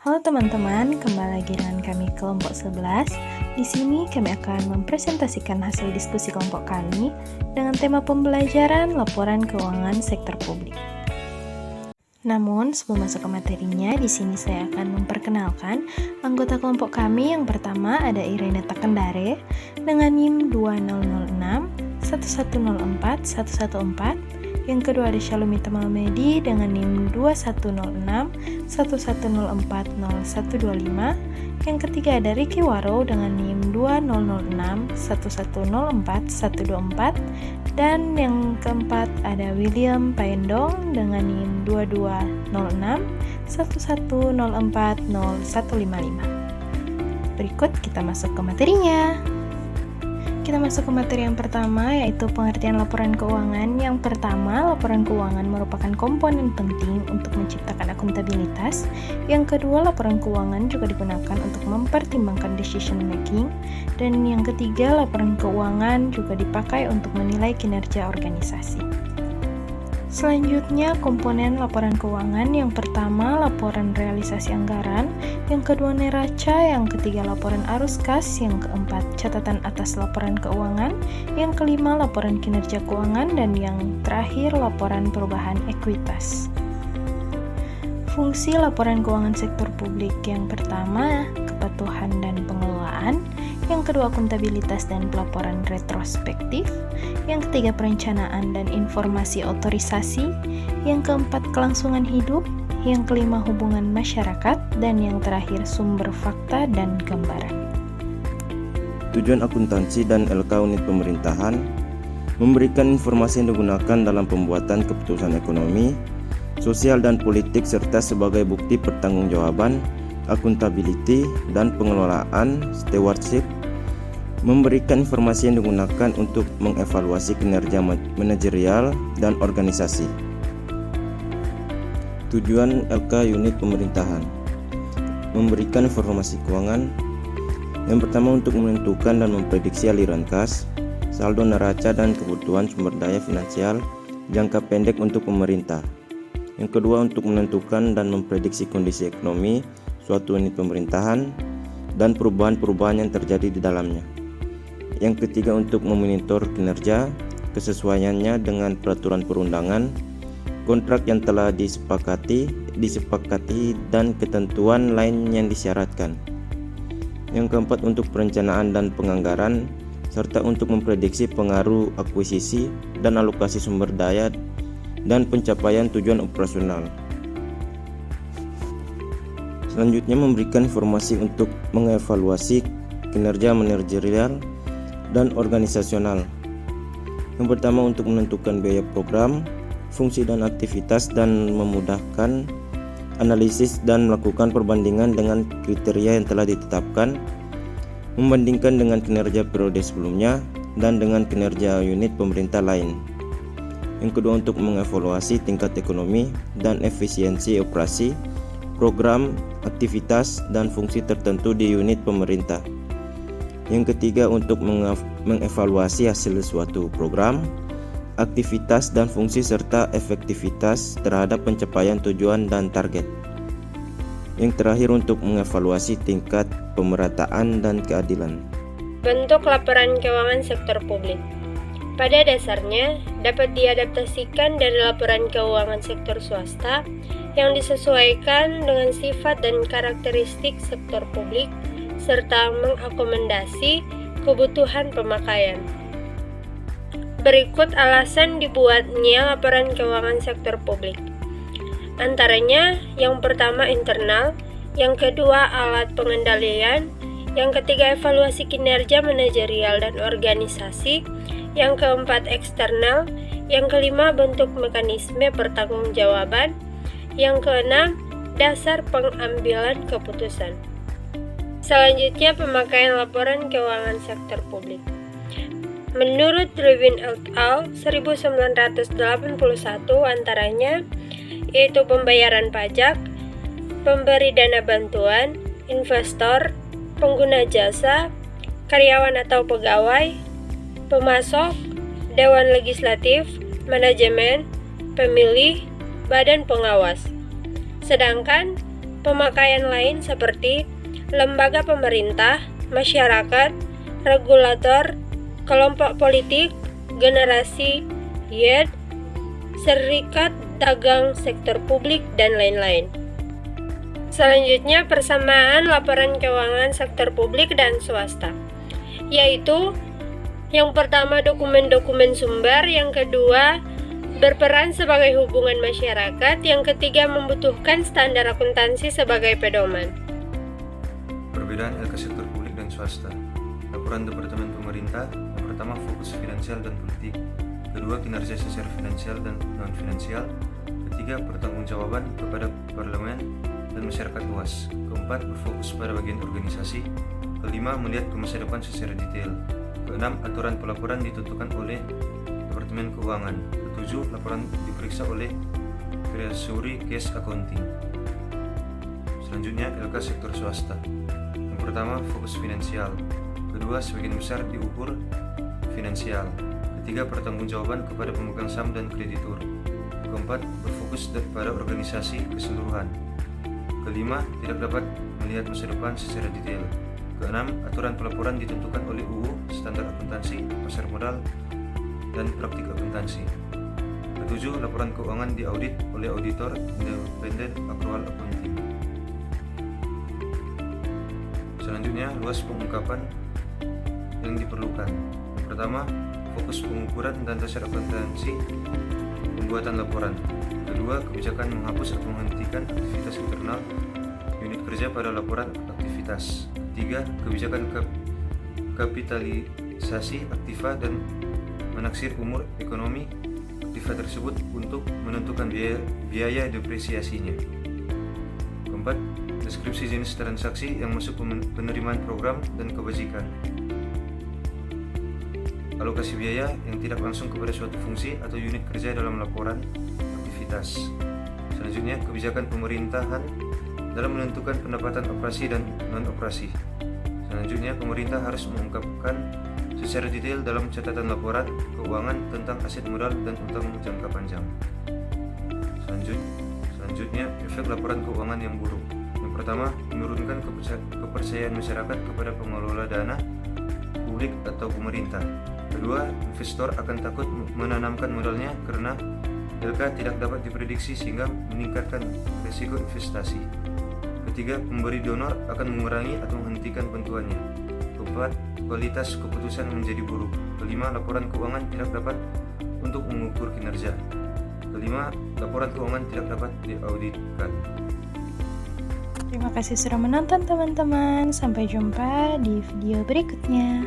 Halo teman-teman, kembali lagi dengan kami kelompok 11. Di sini kami akan mempresentasikan hasil diskusi kelompok kami dengan tema pembelajaran laporan keuangan sektor publik. Namun, sebelum masuk ke materinya, di sini saya akan memperkenalkan anggota kelompok kami. Yang pertama ada Irene Takendare dengan NIM 2006 1104 114. Yang kedua ada Shalumi Tamalmedi dengan NIM 2106 1104 0125. Yang ketiga ada Ricky Waro dengan NIM 2006 1104 124. Dan yang keempat ada William Paendong dengan NIM 2206 1104 0155. Berikut kita masuk ke materinya. Kita masuk ke materi yang pertama, yaitu pengertian laporan keuangan. Yang pertama, laporan keuangan merupakan komponen penting untuk menciptakan akuntabilitas. Yang kedua, laporan keuangan juga digunakan untuk mempertimbangkan decision making. Dan yang ketiga, laporan keuangan juga dipakai untuk menilai kinerja organisasi. Selanjutnya, komponen laporan keuangan. Yang pertama, laporan realisasi anggaran. Yang kedua, neraca. Yang ketiga, laporan arus kas. Yang keempat, catatan atas laporan keuangan. Yang kelima, laporan kinerja keuangan. Dan yang terakhir, laporan perubahan ekuitas. Fungsi laporan keuangan sektor publik. Yang pertama, kepatuhan dan pengelolaan. Yang kedua, akuntabilitas dan pelaporan retrospektif. Yang ketiga, perencanaan dan informasi otorisasi. Yang keempat, kelangsungan hidup. Yang kelima, hubungan masyarakat. Dan yang terakhir, sumber fakta dan gambaran. Tujuan akuntansi dan LK unit pemerintahan memberikan informasi yang digunakan dalam pembuatan keputusan ekonomi, sosial dan politik serta sebagai bukti pertanggungjawaban, accountability dan pengelolaan stewardship, memberikan informasi yang digunakan untuk mengevaluasi kinerja manajerial dan organisasi. Tujuan LK unit pemerintahan memberikan informasi keuangan. Yang pertama, untuk menentukan dan memprediksi aliran kas, saldo neraca dan kebutuhan sumber daya finansial jangka pendek untuk pemerintah. Yang kedua, untuk menentukan dan memprediksi kondisi ekonomi suatu unit pemerintahan dan perubahan-perubahan yang terjadi di dalamnya. Yang ketiga, untuk memonitor kinerja, kesesuaiannya dengan peraturan perundangan, kontrak yang telah disepakati dan ketentuan lain yang disyaratkan. Yang keempat, untuk perencanaan dan penganggaran, serta untuk memprediksi pengaruh akuisisi dan alokasi sumber daya dan pencapaian tujuan operasional. Selanjutnya, memberikan informasi untuk mengevaluasi kinerja manajerial dan organisasional. Yang pertama, untuk menentukan biaya program, fungsi dan aktivitas dan memudahkan analisis dan melakukan perbandingan dengan kriteria yang telah ditetapkan, membandingkan dengan kinerja periode sebelumnya dan dengan kinerja unit pemerintah lain. Yang kedua, untuk mengevaluasi tingkat ekonomi dan efisiensi operasi, program, aktivitas, dan fungsi tertentu di unit pemerintah. Yang ketiga, untuk mengevaluasi hasil suatu program, aktivitas, dan fungsi serta efektivitas terhadap pencapaian tujuan dan target. Yang terakhir, untuk mengevaluasi tingkat pemerataan dan keadilan. Bentuk laporan keuangan sektor publik pada dasarnya dapat diadaptasikan dari laporan keuangan sektor swasta yang disesuaikan dengan sifat dan karakteristik sektor publik serta mengakomodasi kebutuhan pemakaian. Berikut alasan dibuatnya laporan keuangan sektor publik. Antaranya, yang pertama internal, yang kedua alat pengendalian, yang ketiga evaluasi kinerja manajerial dan organisasi, yang keempat eksternal, yang kelima bentuk mekanisme pertanggungjawaban, yang keenam dasar pengambilan keputusan. Selanjutnya, pemakaian laporan keuangan sektor publik. Menurut Drewin et al. 1981 antaranya yaitu pembayaran pajak, pemberi dana bantuan, investor, pengguna jasa, karyawan atau pegawai, pemasok, dewan legislatif, manajemen, pemilih, badan pengawas. Sedangkan pemakaian lain seperti lembaga pemerintah, masyarakat, regulator, kelompok politik, generasi, YED, serikat dagang sektor publik, dan lain-lain. Selanjutnya, persamaan laporan keuangan sektor publik dan swasta, yaitu yang pertama dokumen-dokumen sumber, yang kedua berperan sebagai hubungan masyarakat, yang ketiga membutuhkan standar akuntansi sebagai pedoman. Perbedaan LK sektor publik dan swasta. Laporan Departemen Pemerintah, yang pertama fokus finansial dan politik, kedua kinerja secara finansial dan non-finansial, ketiga pertanggungjawaban kepada parlemen dan masyarakat luas, keempat berfokus pada bagian organisasi, kelima melihat ke masa depan secara detail, keenam aturan pelaporan ditentukan oleh Departemen Keuangan, ketujuh laporan diperiksa oleh Treasury Cash Accounting. Selanjutnya LK sektor swasta. Yang pertama fokus finansial, kedua sebagian besar diukur finansial, ketiga pertanggungjawaban kepada pemegang saham dan kreditur, keempat berfokus pada organisasi keseluruhan, kelima tidak dapat melihat masa depan secara detail, keenam aturan pelaporan ditentukan oleh UU, standar akuntansi, pasar modal, dan praktik akuntansi, ketujuh laporan keuangan diaudit oleh auditor independen akrual accounting. Selanjutnya luas pengungkapan yang diperlukan. Yang pertama fokus pengukuran dan dasar akuntansi pembuatan laporan, kedua kebijakan menghapus atau menghentikan aktivitas internal unit kerja pada laporan aktivitas, ketiga kebijakan kapitalisasi aktiva dan menaksir umur ekonomi aktiva tersebut untuk menentukan biaya depresiasinya, keempat deskripsi jenis transaksi yang masuk penerimaan program dan kebajikan, alokasi biaya yang tidak langsung kepada suatu fungsi atau unit kerja dalam laporan aktivitas. Selanjutnya, kebijakan pemerintahan dalam menentukan pendapatan operasi dan non-operasi. Selanjutnya, pemerintah harus mengungkapkan secara detail dalam catatan laporan keuangan tentang aset modal dan utang jangka panjang. Selanjutnya, efek laporan keuangan yang buruk. Yang pertama, menurunkan kepercayaan masyarakat kepada pengelola dana publik atau pemerintah. Kedua, investor akan takut menanamkan modalnya karena LK tidak dapat diprediksi sehingga meningkatkan risiko investasi. Ketiga, pemberi donor akan mengurangi atau menghentikan bantuannya. Keempat, kualitas keputusan menjadi buruk. Kelima, laporan keuangan tidak dapat untuk mengukur kinerja. Kelima, laporan keuangan tidak dapat diauditkan. Terima kasih sudah menonton teman-teman. Sampai jumpa di video berikutnya.